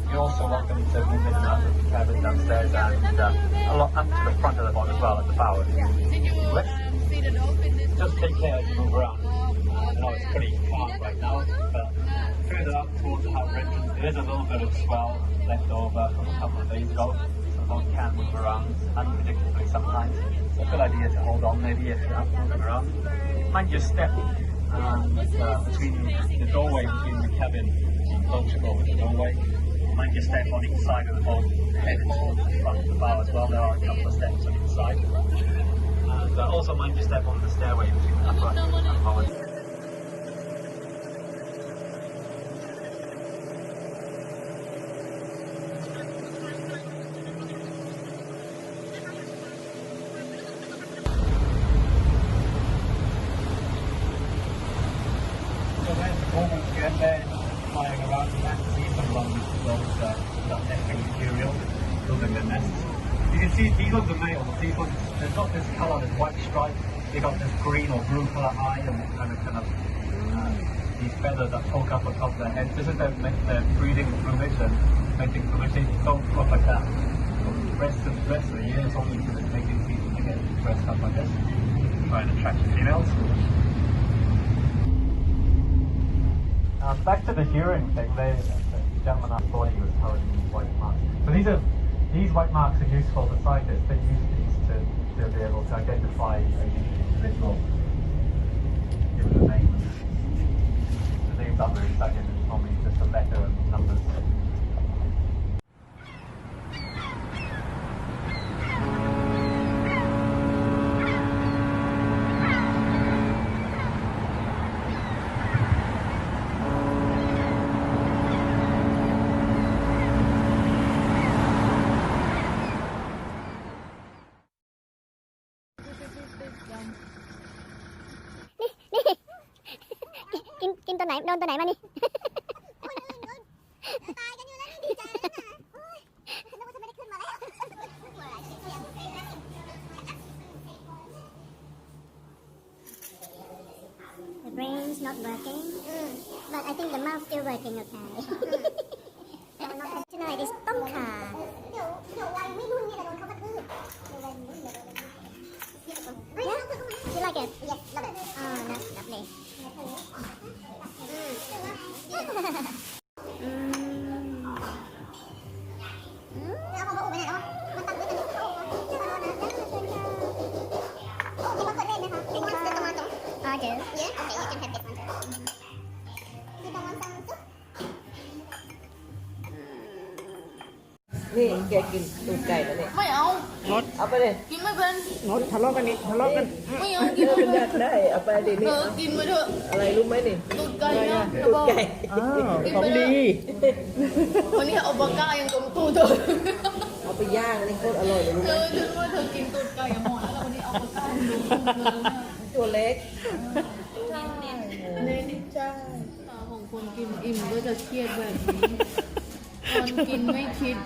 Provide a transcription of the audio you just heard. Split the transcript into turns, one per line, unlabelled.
You're also welcome to move in and out of the cabin downstairs and a lot up to the front of the boat as well at the bow.
Did you see the dolphin this
Just take care as you move around. I know it's pretty calm right now, but further up towards the Hut Bridge, there is a little bit of swell left over from a couple of days ago, so the boat can move around unpredictably sometimes. So a good idea to hold on maybe if you're up moving around. Mind your step between the doorway between the cabin, the boat should go with the doorway. Mind your step on each side of the boat, headed towards the front of the bow as well. There are a couple of steps on each side. And also mind your step on the stairway between the upper and lower. So there's the normal jet there flying around. You can see some along that nesting material building their nests. You can see these are the males. They've got this colour, this white stripe. They've got this green or blue colour eye and kind of these feathers that poke up on top of their heads. This is their breeding plumage and mating plumage. They don't look like that. The rest of the year it's only for the mating season to get dressed up like this. Try and attract the females. Back to the hearing thing, the gentleman I thought he was covered in white marks. So these white marks are useful for scientists. They use these to be able to identify a unique individual, give it a name. The names aren't very exciting, it's normally just a letter and numbers.
กินตัวไหนโดนตัวไหนมานี่ The brain's not working, but I think the mouth still working okay. จะหน่อยดิต้มขาเดี๋ยววันไม่รุ่นเนี่ยเราโดนเขากระทืบYou like it? Yes, love it. Oh, that's lovely. I do. Yeah? Okay, you can have this one too. You don't want some soup?
นี่แกกินตูดไก่แล้วเนี่ย
ไม่เอา
งด
เอาไปเลย
กินไม่เป็น
งดทะเลาะกันนี่ทะเลาะกัน
ไม่เอากิน
เออ
ไม่
เป็น
เป็น
ได้ เอาไปดิ
เอ
นี่
อกินไปเถอะ
อะไรรู้ไหมนี่
ตูดไก่นะ
ตูดไก่
อ้าวของดี
วันนี้เอาปากกายังตรงตูดเธอ
เอาไปย่างนี่โคตรอร่อยเลยรู้
เธ
ไหม
อคิดว่าเธอกินตูดไก่กับหมอนแล้ววันนี้เอาปากกาดูตูดเลย
ตัวเล็ก
เน้นใช่ของคนกินอิ่มก็จะเครียดแบบนี้คนกินไม่คิด